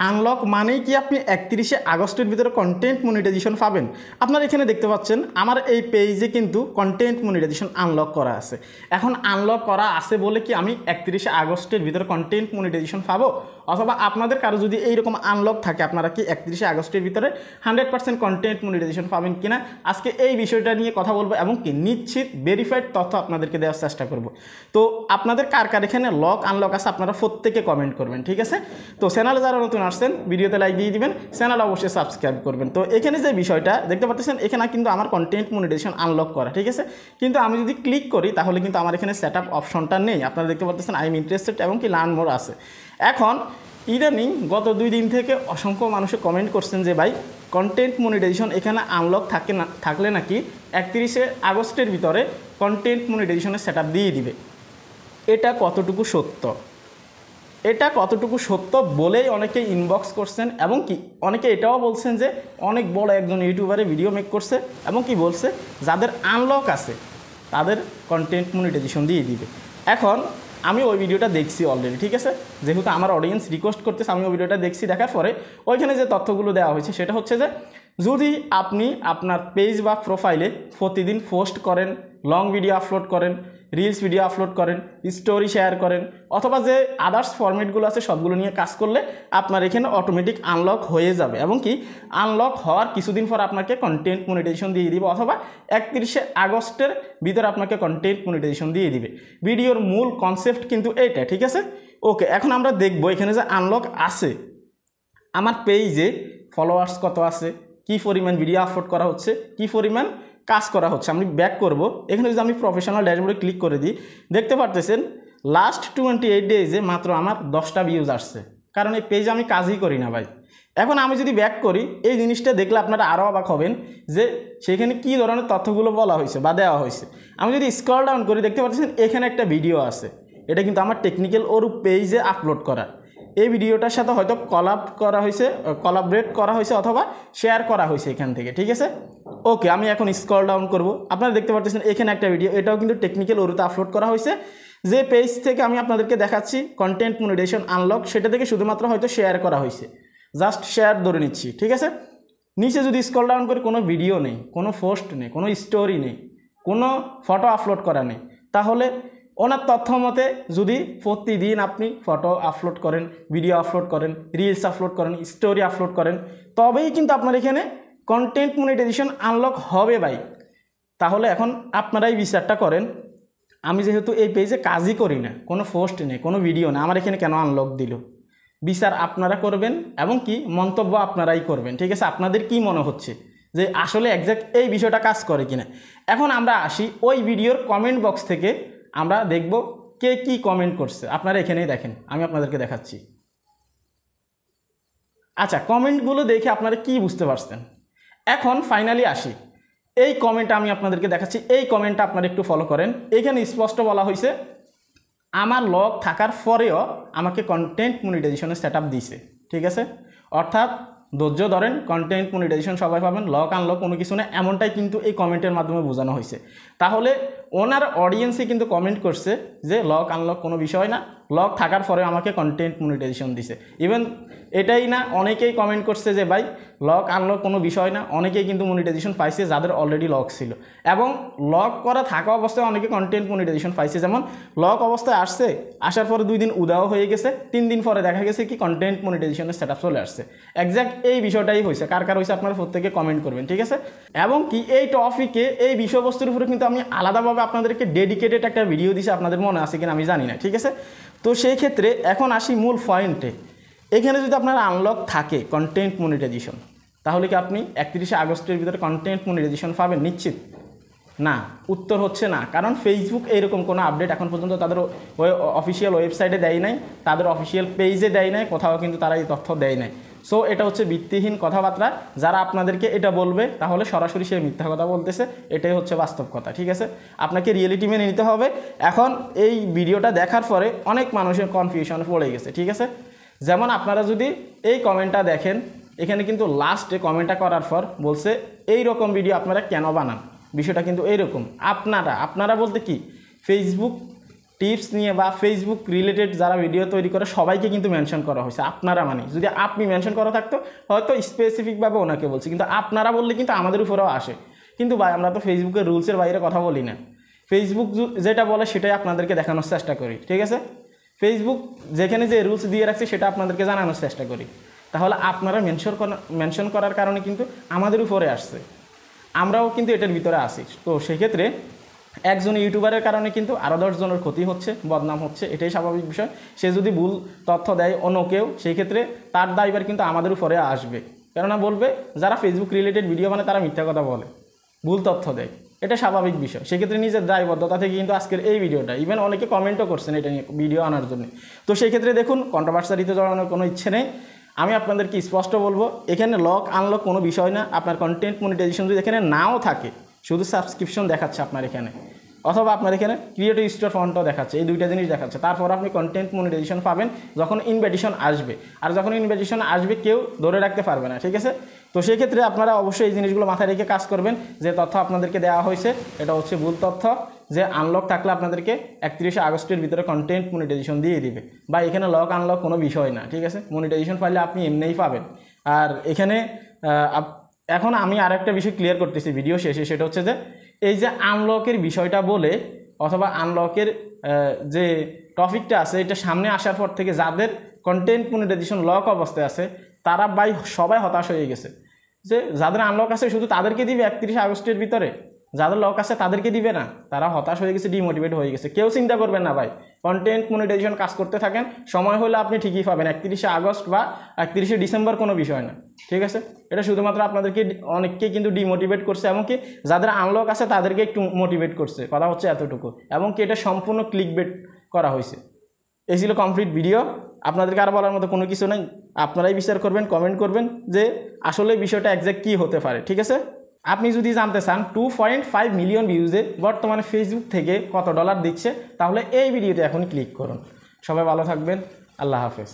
Unlock মানেই কি আপনি 31শে আগস্টের ভিতরে কন্টেন্ট মনিটাইজেশন পাবেন। আপনারা এখানে দেখতে পাচ্ছেন আমার এই পেজে কিন্তু কন্টেন্ট মনিটাইজেশন আনলক করা আছে। এখন আনলক করা আছে বলে কি আমি 31শে আগস্টের ভিতরে কন্টেন্ট মনিটাইজেশন পাবো? অথবা আপনাদের কারো যদি এইরকম আনলক থাকে আপনারা কি 31শে আগস্টের ভিতরে 100% কন্টেন্ট মনিটাইজেশন পাবেন কিনা, আজকে এই বিষয়টা নিয়ে কথা বলবো এবং কি নিশ্চিত ভেরিফাইড তথ্য আপনাদেরকে দেওয়ার চেষ্টা করব। তো আপনাদের কার কার এখানে লক আনলক আছে আপনারা প্রত্যেকে কমেন্ট করবেন, ঠিক আছে? তো চ্যানেলে যারা নতুন আসছেন ভিডিওতে লাইক দিয়ে দিবেন, চ্যানেল অবশ্যই সাবস্ক্রাইব করবেন। তো এখানে যে বিষয়টা দেখতে পাচ্ছেন এখানে কিন্তু আমার কন্টেন্ট মনিটাইজেশন আনলক করা, ঠিক আছে? কিন্তু আমি যদি ক্লিক করি তাহলে কিন্তু আমার এখানে সেট আপ অপশনটা নেই। আপনারা দেখতে পাচ্ছেন আই এম ইন্টারেস্টেড এবং কি লার্ন মোর আছে। এখন ইদানিং গত 2 দিন থেকে অসংখ্য মানুষে কমেন্ট করছেন যে ভাই কন্টেন্ট মনিটাইজেশন এখানে আনলক থাকলে নাকি 31শে আগস্টের ভিতরে কন্টেন্ট মনিটাইজেশনের সেট আপ দিয়ে দিবে। এটা কতটুকু সত্য? এটা কতটুকু সত্য বলেই অনেকে ইনবক্স করছেন এবং কি অনেকে এটাও বলছেন যে অনেক বড় একজন ইউটিউবারে ভিডিও মেক করছে এবং কি বলছে যাদের আনলক আছে তাদের কন্টেন্ট মনিটাইজেশন দিয়ে দিবে। এখন আমি ওই ভিডিওটা দেখছি অলরেডি, ঠিক আছে? যেহেতু আমার অডিয়েন্স রিকোয়েস্ট করতেছে আমি ওই ভিডিওটা দেখছি, দেখার পরে ওইখানে যে তথ্যগুলো দেওয়া হয়েছে সেটা হচ্ছে যে যদি আপনি আপনার পেজ বা প্রোফাইলে প্রতিদিন পোস্ট করেন, লং ভিডিও আপলোড করেন, রিলস ভিডিও আপলোড করেন, স্টোরি শেয়ার করেন, অথবা যে আদার্স ফরম্যাটগুলো আছে সবগুলো নিয়ে কাজ করলে আপনার এখানে অটোমেটিক আনলক হয়ে যাবে এবং কি আনলক হওয়ার কিছুদিন পর আপনাকে কন্টেন্ট মনিটাইজেশন দিয়ে দিবে, অথবা 31শে আগস্টের ভিতরে আপনাকে কন্টেন্ট মনিটাইজেশন দিয়ে দিবে। ভিডিওর মূল কনসেপ্ট কিন্তু এইটা, ঠিক আছে? ওকে, এখন আমরা দেখব এখানে যে আনলক আছে আমার পেজে ফলোয়ার্স কত আছে, কী পরিমাণ ভিডিও আপলোড করা হচ্ছে, কী পরিমাণ কাজ করা হচ্ছে। আমি ব্যাক করব, এখানে যদি আমি প্রফেশনাল ড্যাশবোর্ডে ক্লিক করে দিই দেখতে পারতেছেন লাস্ট 28 ডেজে মাত্র আমার 10টা ভিউজ আসছে, কারণ এই পেজে আমি কাজই করি না ভাই। এখন আমি যদি ব্যাক করি এই জিনিসটা দেখলে আপনারা আরও অবাক হবেন যে সেখানে কী ধরনের তথ্যগুলো বলা হয়েছে বা দেওয়া হয়েছে। আমি যদি স্ক্রল ডাউন করি দেখতে পাচ্ছেন এখানে একটা ভিডিও আছে, এটা কিন্তু আমার টেকনিক্যাল ওর পেজে আপলোড করা। এই ভিডিওটার সাথে হয়তো কোলাবরেট করা হয়েছে অথবা শেয়ার করা হয়েছে এখান থেকে, ঠিক আছে? ওকে, আমি এখন স্ক্রল ডাউন করব, আপনারা দেখতে পাচ্ছেন এখানে একটা ভিডিও, এটাও কিন্তু টেকনিক্যাল ওরুতে আপলোড করা হয়েছে। যে পেজ থেকে আমি আপনাদেরকে দেখাচ্ছি কন্টেন্ট মনিটাইজেশন আনলক সেটা থেকে শুধুমাত্র হয়তো শেয়ার করা হয়েছে, জাস্ট শেয়ার ধরে নিচ্ছি, ঠিক আছে? নিচে যদি স্ক্রল ডাউন করে কোনো ভিডিও নেই, কোনো পোস্ট নেই, কোনো স্টোরি নেই, কোনো ফটো আপলোড করা নেই, তাহলে ওনার তথ্য মতে যদি প্রতিদিন আপনি ফটো আপলোড করেন, ভিডিও আপলোড করেন, রিলস আপলোড করেন, স্টোরি আপলোড করেন, তবেই কিন্তু আপনার এখানে কন্টেন্ট মনিটাইজেশন আনলক হবে ভাই। তাহলে এখন আপনারাই বিচারটা করেন, আমি যেহেতু এই পেজে কাজই করি না, কোনো পোস্ট নেই, কোনো ভিডিও নেই, আমার এখানে কেন আনলক দিল? বিচার আপনারা করবেন এবং কি মন্তব্য আপনারাই করবেন, ঠিক আছে? আপনাদের কি মনে হচ্ছে যে আসলে একজ্যাক্ট এই বিষয়টা কাজ করে কিনা। এখন আমরা আসি ওই ভিডিওর কমেন্ট বক্স থেকে, আমরা দেখব কে কি কমেন্ট করছে। আপনারা এখানেই দেখেন, আমি আপনাদেরকে দেখাচ্ছি। আচ্ছা, কমেন্টগুলো দেখে আপনারা কি বুঝতে পারছেন? এখন ফাইনালি আসি, এই কমেন্টটা আমি আপনাদেরকে দেখাচ্ছি, এই কমেন্টটা আপনারা একটু ফলো করেন। এখানে স্পষ্ট বলা হয়েছে আমার লক থাকার পরেও আমাকে কন্টেন্ট মনিটাইজেশনের সেট আপ দিয়েছে, ঠিক আছে? অর্থাৎ ধৈর্য ধরেন, কন্টেন্ট মনিটাইজেশন সবাই পাবেন, লক আনলক কোনো কিছু না, এমনটাই কিন্তু এই কমেন্টের মাধ্যমে বোঝানো হয়েছে। তাহলে ওনার অডিয়েন্সে কিন্তু কমেন্ট করছে যে লক আনলক কোনো বিষয় না, লক থাকার পরে আমাকে কন্টেন্ট মনিটাইজেশন দিছে। ইভেন এটাই না, অনেকেই কমেন্ট করছে যে ভাই লক আনলক কোনো বিষয় না, অনেকেই কিন্তু মনিটাইজেশন পাইছে যাদের অলরেডি লক ছিল, এবং লক করা থাকা অবস্থায় অনেকে কন্টেন্ট মনিটাইজেশন পাইছে। যেমন লক অবস্থায় আসছে, আসার পরে 2 দিন উদাও হয়ে গেছে, 3 দিন পরে দেখা গেছে কি কন্টেন্ট মনিটাইজেশনের সেট আপ চলে আসছে। একজ্যাক্ট এই বিষয়টাই হয়েছে, কার কার হয়েছে আপনারা প্রত্যেকে কমেন্ট করবেন, ঠিক আছে? এবং কি এই টপিকে এই বিষয়বস্তুর উপরে কিন্তু আমি আলাদাভাবে আপনাদেরকে ডেডিকেটেড একটা ভিডিও দিয়েছি, আপনাদের মনে আছে কিনা আমি জানি না, ঠিক আছে? তো সেই ক্ষেত্রে এখন আসি মূল পয়েন্টে। এখানে যদি আপনার আনলক থাকে কন্টেন্ট মনিটাইজেশন, তাহলে কি আপনি 31শে আগস্টের ভিতরে কন্টেন্ট মনিটাইজেশন পাবেন নিশ্চিত? না, উত্তর হচ্ছে না। কারণ ফেসবুক এইরকম কোনো আপডেট এখন পর্যন্ত তাদের অফিসিয়াল ওয়েবসাইটে দেয় নাই, তাদের অফিসিয়াল পেজে দেয় নাই, কোথাও কিন্তু তারা এই তথ্য দেয় নাই। সো এটা হচ্ছে ভিত্তিহীন কথাবার্তা। যারা আপনাদেরকে এটা বলবে তাহলে সরাসরি সে মিথ্যা কথা বলতেছে, এটাই হচ্ছে বাস্তব কথা, ঠিক আছে? আপনাকে রিয়েলিটি মেনে নিতে হবে। এখন এই ভিডিওটা দেখার পরে অনেক মানুষের কনফিউশনে পড়ে গেছে, ঠিক আছে? যেমন আপনারা যদি এই কমেন্টটা দেখেন, এখানে কিন্তু লাস্টে কমেন্টটা করার পর বলছে এই রকম ভিডিও আপনারা কেন বানান, বিষয়টা কিন্তু এইরকম। আপনারা বলতে কি ফেসবুক টিপস নিয়ে বা ফেসবুক রিলেটেড যারা ভিডিও তৈরি করে সবাইকে কিন্তু মেনশন করা হয়েছে। আপনারা মানে যদি আপনি মেনশন করা থাকতো হয়তো স্পেসিফিকভাবে ওনাকে বলছি, কিন্তু আপনারা বললে কিন্তু আমাদের উপরেও আসে। কিন্তু ভাই আমরা তো ফেসবুকের রুলসের বাইরে কথা বলি না, ফেসবুক যেটা বলে সেটাই আপনাদেরকে দেখানোর চেষ্টা করি, ঠিক আছে? ফেসবুক যেখানে যে রুলস দিয়ে রাখছে সেটা আপনাদেরকে জানানোর চেষ্টা করি। তাহলে আপনারা মেনশন করার কারণে কিন্তু আমাদের উপরে আসছে, আমরাও কিন্তু এটার ভিতরে আসি। তো সেক্ষেত্রে একজন ইউটিউবারের কারণে কিন্তু আরও 10 জনের ক্ষতি হচ্ছে, বদনাম হচ্ছে, এটাই স্বাভাবিক বিষয়। সে যদি ভুল তথ্য দেয় অন্য কেউ, সেই ক্ষেত্রে তার দায়ভার কিন্তু আমাদের উপরে আসবে। কেননা বলবে যারা ফেসবুক রিলেটেড ভিডিও মানে তারা মিথ্যা কথা বলে, ভুল তথ্য দেয়, এটা স্বাভাবিক বিষয়। সেক্ষেত্রে নিজের দায়বদ্ধতা থেকে কিন্তু আজকের এই ভিডিওটা, ইভেন অনেকে কমেন্টও করছেন এটা নিয়ে ভিডিও আনার জন্য। তো সেই ক্ষেত্রে দেখুন, কন্ট্রোভার্সিতে জড়ানোর কোনো ইচ্ছে নেই। আমি আপনাদেরকে স্পষ্ট বলবো, এখানে লক আনলক কোনো বিষয় না। আপনার কন্টেন্ট মনিটাইজেশন যদি এখানে নাও থাকে, শুধু সাবস্ক্রিপশন দেখাচ্ছে আপনার এখানে, অথবা আপনার এখানে ক্রিয়েটিভ স্টোর ফন্টও দেখাচ্ছে, এই দুইটা জিনিস দেখাচ্ছে, তারপর আপনি কন্টেন্ট মনিটাইজেশন পাবেন যখন ইনভাইটেশন আসবে। আর যখন ইনভাইটেশন আসবে কেউ ধরে রাখতে পারবে না, ঠিক আছে? তো সেই ক্ষেত্রে আপনারা অবশ্যই এই জিনিসগুলো মাথায় রেখে কাজ করবেন। যে তথ্য আপনাদেরকে দেওয়া হয়েছে এটা হচ্ছে ভুল তথ্য, যে আনলক থাকলে আপনাদেরকে 31 আগস্টের ভিতরে কন্টেন্ট মনিটাইজেশন দিয়ে দিবে, বা এখানে লক আনলক কোনো বিষয় না, ঠিক আছে? মনিটাইজেশন পাইলে আপনি এমনিই পাবেন। আর এখানে এখন আমি আরেকটা বিষয় ক্লিয়ার করতেছি ভিডিও শেষে, সেটা হচ্ছে যে এই যে আনলকের বিষয়টা বলে অথবা আনলকের যে টপিকটা আছে এটা সামনে আসার পর থেকে যাদের কন্টেন্ট মনিটাইজেশন লক অবস্থায় আছে তারা ভাই সবাই হতাশ হয়ে গেছে। যে যাদের আনলক আছে শুধু তাদেরকে দিবে 31 আগস্টের ভিতরে, যাদের লক আছে তাদেরকে দিবে না, তারা হতাশ হয়ে গেছে, ডিমোটিভেট হয়ে গেছে। কেউ চিন্তা করবেন না ভাই, কন্টেন্ট মনিটাইজেশন কাজ করতে থাকেন, সময় হলে আপনি ঠিকই পাবেন। 31 আগস্ট বা 31 ডিসেম্বর কোনো বিষয় না, ঠিক আছে? এটা শুধুমাত্র আপনাদেরকে অনেককে কিন্তু ডিমোটিভেট করছে, এমনকি যাদের আনলক আছে তাদেরকে একটু মোটিভেট করছে, কথা হচ্ছে এতটুকু। এমনকি এটা সম্পূর্ণ ক্লিকবেট করা হয়েছে। এই ছিল কমপ্লিট ভিডিও। আপনাদেরকে আর বলার মতো কোনো কিছু নেই, আপনারাই বিচার করবেন, কমেন্ট করবেন যে আসলে বিষয়টা একজ্যাক্ট কী হতে পারে, ঠিক আছে? আপনি যদি জানতে চান 2.5 মিলিয়ন ভিউজে বর্তমানে ফেসবুক থেকে কত ডলার দিচ্ছে, তাহলে এই ভিডিওতে এখন ক্লিক করুন। সবাই ভালো থাকবেন, আল্লাহ হাফেজ।